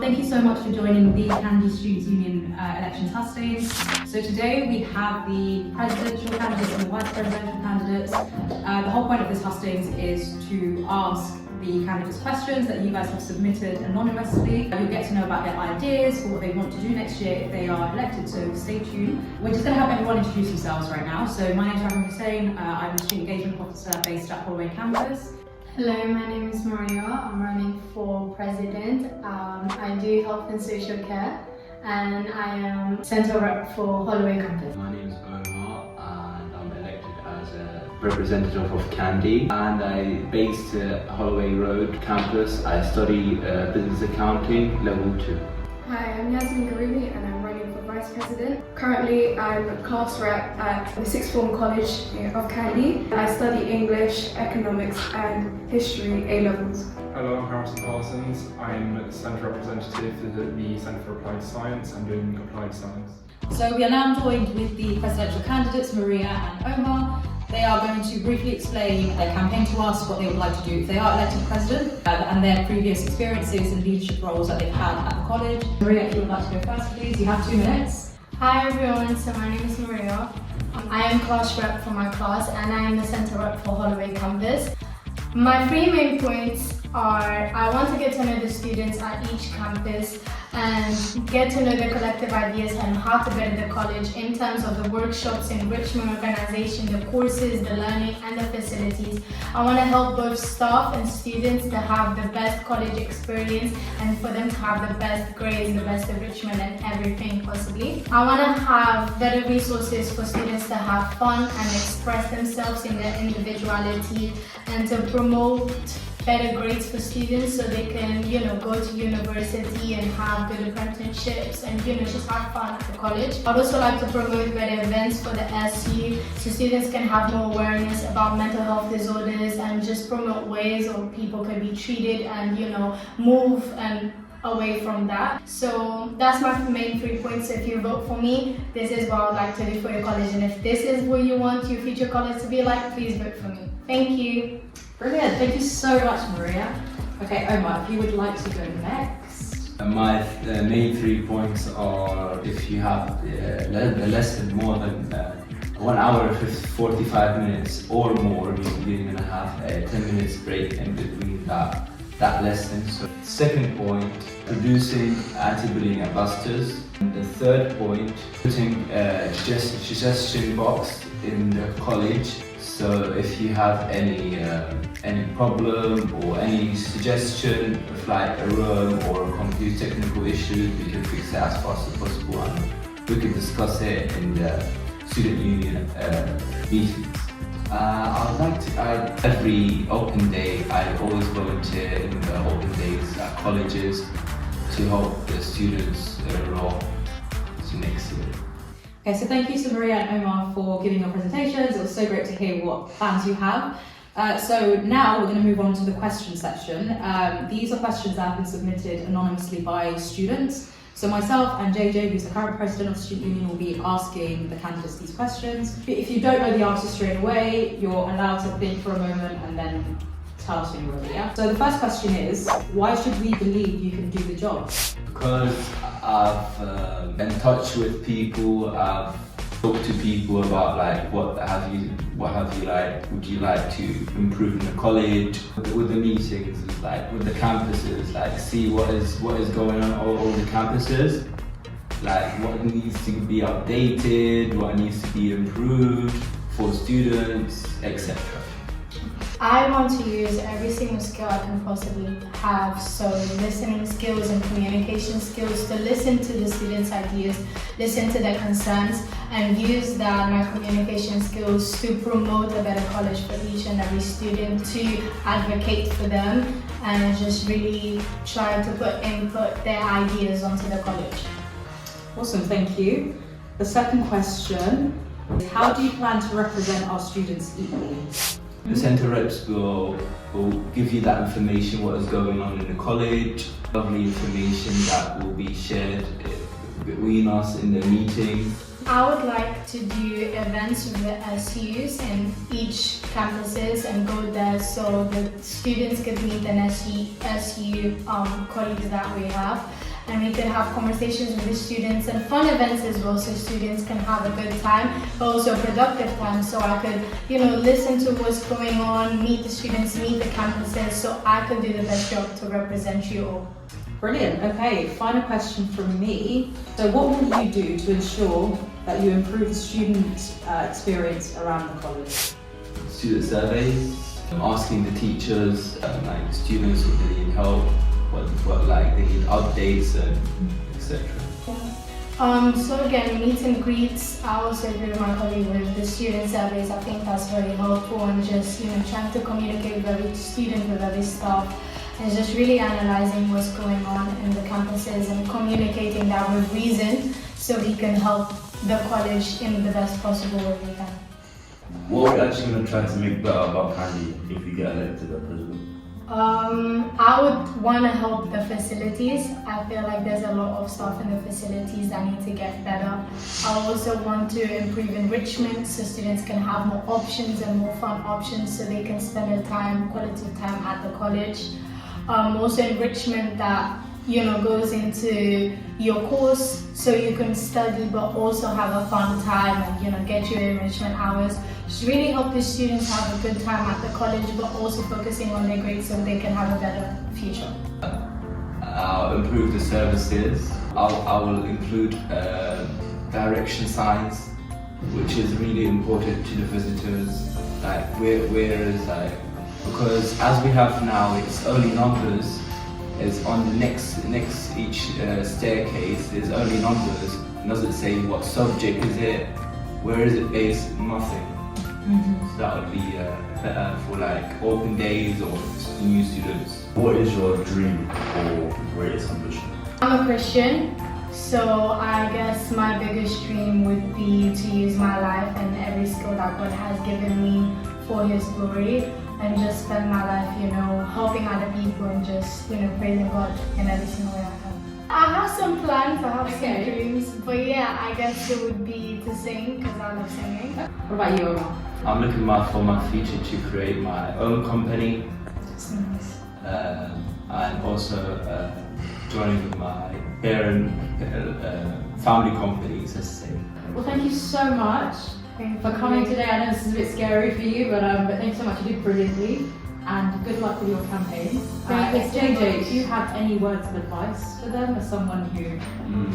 Thank you so much for joining the Candi Students' Union elections hustings. So today we have the presidential candidates and the vice presidential candidates. The whole point of this hustings is to ask the candidates questions that you guys have submitted anonymously. You'll get to know about their ideas for what they want to do next year if they are elected, so stay tuned. We're just going to have everyone introduce themselves right now. So my name is Hussein. I'm a student engagement officer based at Holloway campus. Hello, my name is Maria. I'm running for president. I do health and social care, and I am centre rep for Holloway campus. My name is Omar, and I'm elected as a representative of Candi, and I based at Holloway Road campus. I study business accounting level 2. Hi, I'm Yasmin Garumi and I'm running for Vice President. Currently, I'm a class rep at the Sixth Form College of Candi. I study English, Economics and History A-levels. Hello, I'm Harrison Parsons. I'm Centre Representative for the Centre for Applied Science. I'm doing Applied Science. So we are now joined with the presidential candidates, Maria and Omar. They are going to briefly explain their campaign to us, what they would like to do if they are elected president, and their previous experiences and leadership roles that they've had at the college. Maria, if you would like to go first, please. You have 2 minutes. Hi everyone, so my name is Maria. I am class rep for my class and I am the centre rep for Holloway campus. My 3 main points are I want to get to know the students at each campus and get to know the collective ideas and how to better the college in terms of the workshops, enrichment organization, the courses, the learning and the facilities. I want to help both staff and students to have the best college experience and for them to have the best grades, the best enrichment and everything possibly. I want to have better resources for students to have fun and express themselves in their individuality and to promote better grades for students so they can, go to university and have good apprenticeships and, just have fun at the college. I'd also like to promote better events for the SU so students can have more awareness about mental health disorders and just promote ways or people can be treated and, move and away from that. So that's my main 3 points. So if you vote for me, this is what I would like to do for your college. And if this is what you want your future college to be like, please vote for me. Thank you. Brilliant, thank you so much, Maria. Okay, Omar, if you would like to go next. My main 3 points are if you have a lesson more than 1 hour, 45 minutes or more, you're going to have a 10 minutes break in between that lesson. So second point, producing anti-bullying ambassadors. And the third point, putting a suggestion box in the college. So if you have any problem or any suggestion of like a room or computer technical issues, we can fix it as fast as possible and we can discuss it in the student union meetings. Every open day, I always volunteer in the open days at colleges to help the students enroll to next year. Okay, so thank you to Maria and Omar for giving your presentations. It was so great to hear what plans you have. So now we're going to move on to the question section. These are questions that have been submitted anonymously by students. So myself and Jayden, who's the current president of the Student Union, will be asking the candidates these questions. If you don't know the answer straight away, you're allowed to think for a moment and then tell us when you're ready, yeah? So the first question is, why should we believe you can do the job? Because I've been in touch with people, I've talked to people about like what have you like, would you like to improve in the college, with the meetings, like with the campuses, like see what is going on all the campuses, like what needs to be updated, what needs to be improved for students, etc. I want to use every single skill I can possibly have, so listening skills and communication skills, to listen to the students' ideas, listen to their concerns, and use my communication skills to promote a better college for each and every student, to advocate for them, and just really try to input their ideas onto the college. Awesome, thank you. The second question is, how do you plan to represent our students equally? The centre reps will give you that information, what is going on in the college, lovely information that will be shared between us in the meeting. I would like to do events with the SUs in each campuses and go there so the students could meet the SU colleagues that we have, and we can have conversations with the students and fun events as well, so students can have a good time, but also a productive time. So I could, listen to what's going on, meet the students, meet the campuses, so I could do the best job to represent you all. Brilliant. Okay, final question from me. So what will you do to ensure that you improve the student experience around the college? Student surveys, asking the teachers, like students if they need help, what like they need updates and etc. So again, meet and greets. I also agree with my colleague with the student surveys. I think that's very helpful, and just trying to communicate with every student, with every staff, and just really analysing what's going on in the campuses and communicating that with reason, so we can help the college in the best possible way we can. What are we actually going to try to make better about Candi if we get elected as president? I would want to help the facilities. I feel like there's a lot of stuff in the facilities that need to get better. I also want to improve enrichment so students can have more options and more fun options, so they can spend their time, quality time at the college. Also enrichment that goes into your course, so you can study but also have a fun time and get your enrichment hours. Just really help the students have a good time at the college, but also focusing on their grades so they can have a better future. I'll improve the services. I will include direction signs, which is really important to the visitors. Like because as we have now, it's only numbers. Is on the next each staircase. There's only numbers. It doesn't say what subject is it, where is it based, nothing. So that would be better for like open days or new students. What is your dream or greatest ambition? I'm a Christian, so I guess my biggest dream would be to use my life and every skill that God has given me for His glory, and just spend my life, helping other people and just, praising God in every single way I can. I have some plans, I have some dreams, but yeah, I guess it would be to sing, because I love singing. What about you, Omar? I'm looking for my future to create my own company. That's nice. And also joining with my family companies, let's say. Well, thank you so much for coming today. I know this is a bit scary for you, but thank you so much. You did brilliantly, and good luck with your campaign. JJ, do you have any words of advice for them as someone who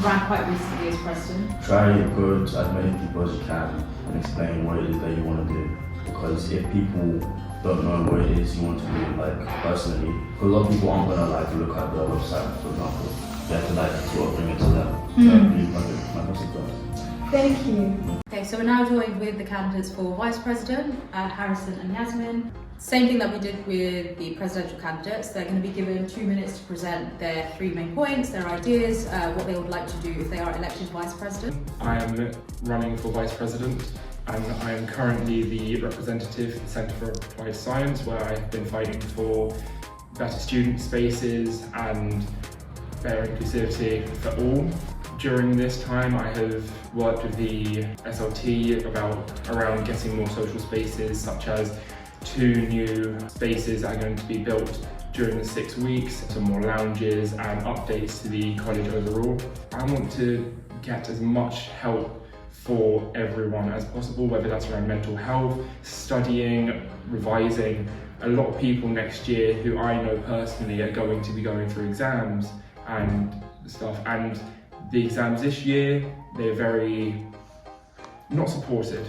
ran quite recently as president? Try to go to as many people as you can and explain what it is that you want to do. Because if people don't know what it is you want to do, like personally, because a lot of people aren't going to look at the website, for example. You have to sort of bring it to them. So I believe my best advice. Thank you. Okay, so we're now joined with the candidates for Vice President, Harrison and Yasmin. Same thing that we did with the presidential candidates. They're going to be given 2 minutes to present their 3 main points, their ideas, what they would like to do if they are elected Vice President. I am running for Vice President, and I am currently the representative for the Centre for Applied Science, where I've been fighting for better student spaces and better inclusivity for all. During this time, I have worked with the SLT around getting more social spaces, such as 2 new spaces that are going to be built during the 6 weeks, some more lounges and updates to the college overall. I want to get as much help for everyone as possible, whether that's around mental health, studying, revising. A lot of people next year who I know personally are going to be going through exams and stuff, and the exams this year, they're very not supported.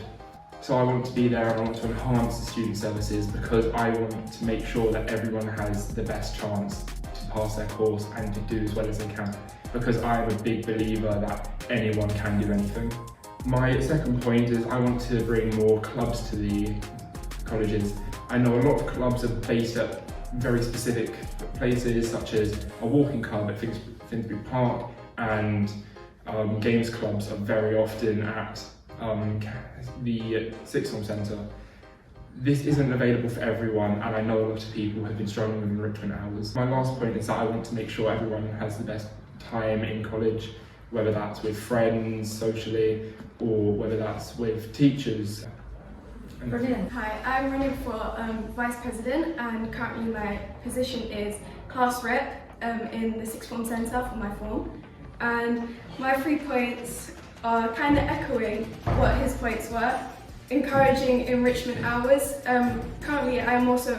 So I want to be there and I want to enhance the student services, because I want to make sure that everyone has the best chance to pass their course and to do as well as they can, because I am a big believer that anyone can do anything. My second point is I want to bring more clubs to the colleges. I know a lot of clubs are based at very specific places, such as a walking club at Finsbury Park, and games clubs are very often at the Sixth Form Centre. This isn't available for everyone, and I know a lot of people have been struggling with enrichment hours. My last point is that I want to make sure everyone has the best time in college, whether that's with friends, socially, or whether that's with teachers. Brilliant. Hi, I'm running for Vice President, and currently my position is class rep. in the sixth form centre for my form, and my 3 points are kind of echoing what his points were. Encouraging enrichment hours. Currently I'm also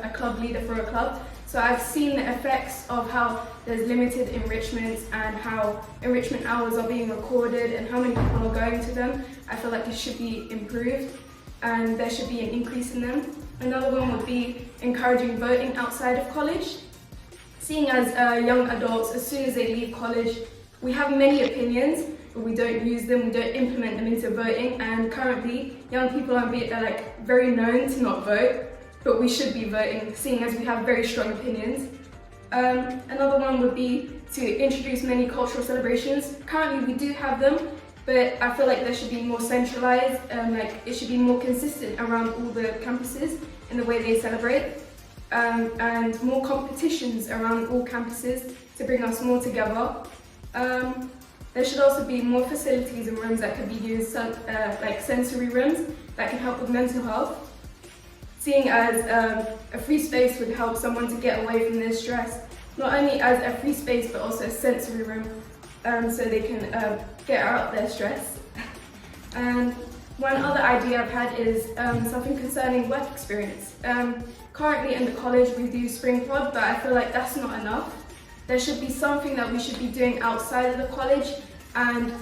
a club leader for a club, so I've seen the effects of how there's limited enrichment and how enrichment hours are being recorded and how many people are going to them. I feel like it should be improved and there should be an increase in them. Another one would be encouraging voting outside of college. Seeing as young adults, as soon as they leave college, we have many opinions, but we don't use them, we don't implement them into voting, and currently young people are very known to not vote, but we should be voting, seeing as we have very strong opinions. Another one would be to introduce many cultural celebrations. Currently we do have them, but I feel like they should be more centralized, it should be more consistent around all the campuses in the way they celebrate, and more competitions around all campuses to bring us more together. There should also be more facilities and rooms that could be used, like sensory rooms that can help with mental health. Seeing as a free space would help someone to get away from their stress, not only as a free space but also a sensory room, so they can get out their stress. And one other idea I've had is something concerning work experience. Currently in the college we do spring pod, but I feel like that's not enough. There should be something that we should be doing outside of the college and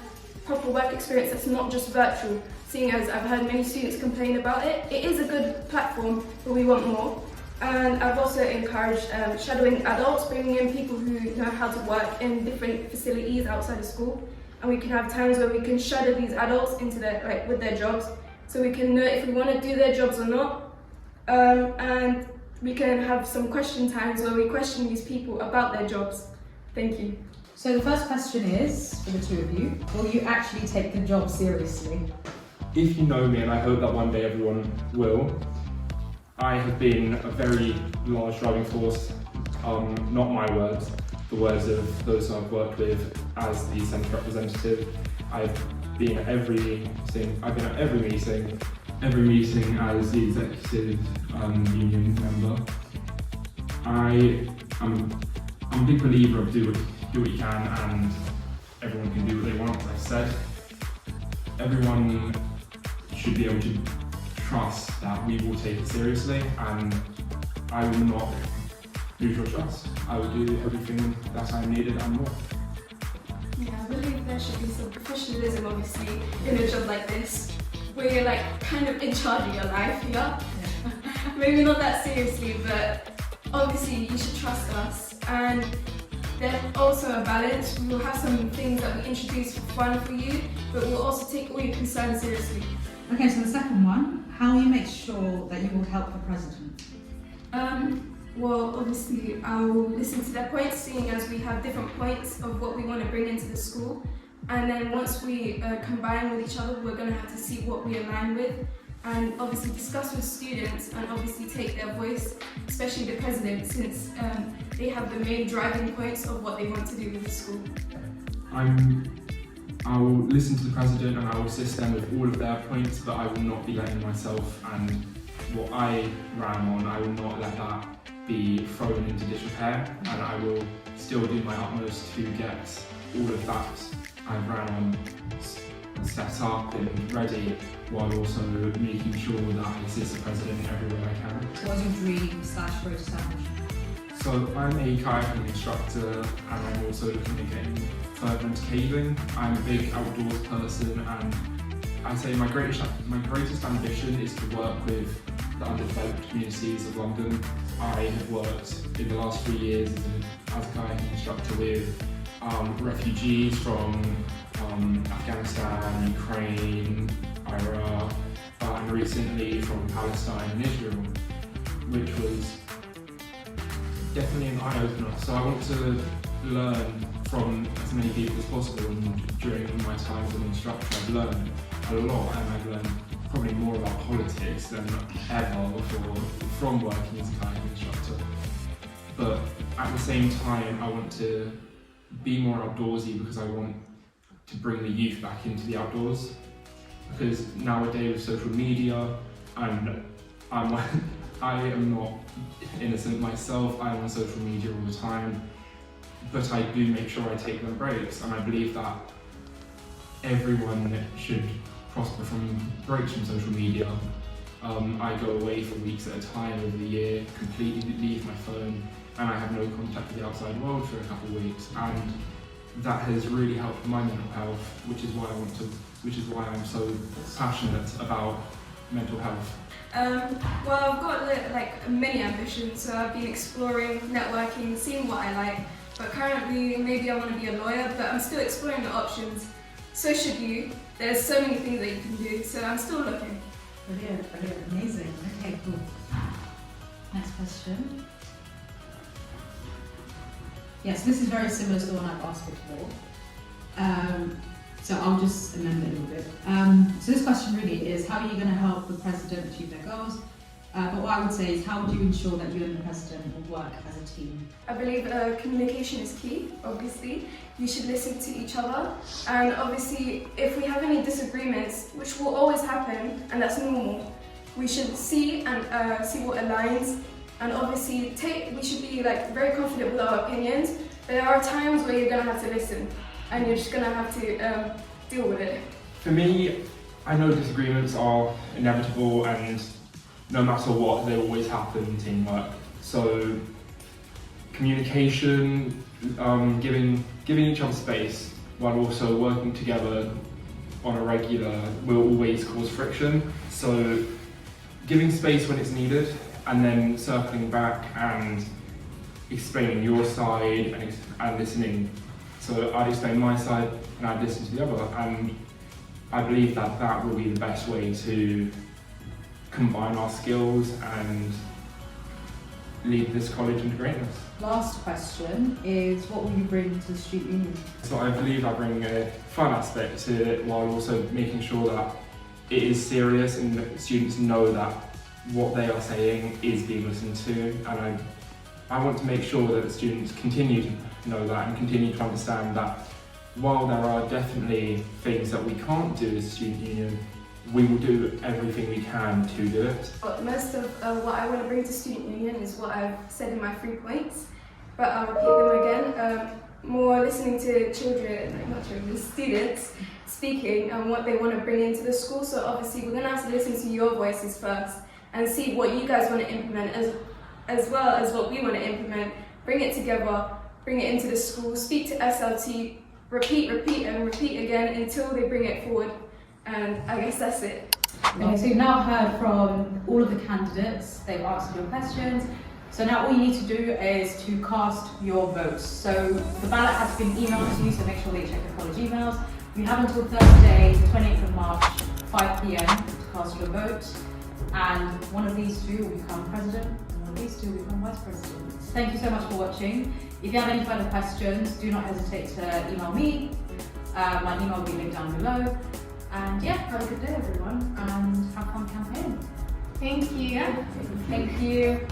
proper work experience that's not just virtual, seeing as I've heard many students complain about it. It is a good platform, but we want more. And I've also encouraged shadowing adults, bringing in people who know how to work in different facilities outside of school. And we can have times where we can shadow these adults into with their jobs, so we can know if we want to do their jobs or not. And we can have some question times where we question these people about their jobs. Thank you. So the first question is, for the two of you, will you actually take the job seriously? If you know me, and I hope that one day everyone will, I have been a very large driving force, not my words, the words of those who I've worked with as the centre representative. I've been at every meeting as the executive union member. I'm a big believer of do what you can and everyone can do what they want, as I said. Everyone should be able to trust that we will take it seriously, and I will not lose your trust. I will do everything that I needed and more. Yeah, I believe there should be some professionalism, obviously, in a job like this, where you're kind of in charge of your life, yeah? Maybe not that seriously, but obviously you should trust us. And there's also a balance. We will have some things that we introduce for fun for you, but we'll also take all your concerns seriously. Okay, so the second one, how will you make sure that you will help the president? Well, obviously I will listen to their points, seeing as we have different points of what we want to bring into the school. And then once we combine with each other, we're going to have to see what we align with, and obviously discuss with students and obviously take their voice, especially the president, since they have the main driving points of what they want to do with the school. I will listen to the president and I will assist them with all of their points, but I will not be letting myself and what I ran on, I will not let that be thrown into disrepair, and I will still do my utmost to get all of that I've ran on set up and ready, while also making sure that I assist the president everywhere I can. What's your dream / road establishment? So I'm a kayaking instructor, and I'm also looking at getting further into caving. I'm a big outdoors person, and I'd say my greatest ambition is to work with the underdeveloped communities of London. I have worked in the last 3 years as a kayaking instructor with refugees from Afghanistan, Ukraine, Iraq, and recently from Palestine and Israel, which was definitely an eye-opener. So I want to learn from as many people as possible, and during my time as an instructor I've learned a lot, and I've learned probably more about politics than ever before from working as a kayaking instructor. But at the same time I want to be more outdoorsy, because I want to bring the youth back into the outdoors, because nowadays with social media, and I am not innocent myself, I'm on social media all the time, but I do make sure I take them breaks, and I believe that everyone should prosper from breaks from social media. I go away for weeks at a time over the year, completely leave my phone, and I have no contact with the outside world for a couple of weeks, and that has really helped my mental health, which is why I'm so passionate about mental health. Well, I've got like many ambitions, so I've been exploring, networking, seeing what I like. But currently, maybe I want to be a lawyer, but I'm still exploring the options. So should you. There's so many things that you can do, so I'm still looking. Brilliant, amazing. Okay, cool. Next question. Yes, this is very similar to the one I've asked before. So I'll just amend it a little bit. So this question really is, how are you going to help the president achieve their goals? But what I would say is, how would you ensure that you and the president will work as a team? I believe communication is key, obviously. You should listen to each other. And obviously, if we have any disagreements, which will always happen, and that's normal, we should see see what aligns. And obviously, we should be like very confident with our opinions. But there are times where you're going to have to listen, and you're just going to have to deal with it. For me, I know disagreements are inevitable, and no matter what, they always happen in teamwork. So communication, giving each other space while also working together on a regular will always cause friction. So giving space when it's needed, and then circling back and explaining your side and listening. So I'd explain my side and I'd listen to the other, and I believe that will be the best way to combine our skills and lead this college into greatness. Last question is, what will you bring to the student union? So I believe I bring a fun aspect to it, while also making sure that it is serious and that students know that what they are saying is being listened to, and I want to make sure that the students continue to know that and continue to understand that while there are definitely things that we can't do as a student union, we will do everything we can to do it. Most of what I want to bring to student union is what I've said in my 3 points, but I'll repeat them again. More listening to students speaking and what they want to bring into the school. So obviously we're going to have to listen to your voices first and see what you guys want to implement as well as what we want to implement. Bring it together, bring it into the school, speak to SLT, repeat and repeat again until they bring it forward. And I guess that's it. Okay, so you've now heard from all of the candidates. They've answered your questions. So now all you need to do is to cast your votes. So the ballot has been emailed to you, so make sure that you check your college emails. You have until Thursday, the 28th of March, 5 p.m. to cast your vote. And one of these two will become president, and one of these two will become vice president. Thank you so much for watching. If you have any further questions, do not hesitate to email me. My email will be linked down below. And yeah, have a good day everyone, and have fun campaign. Thank you. Thank you.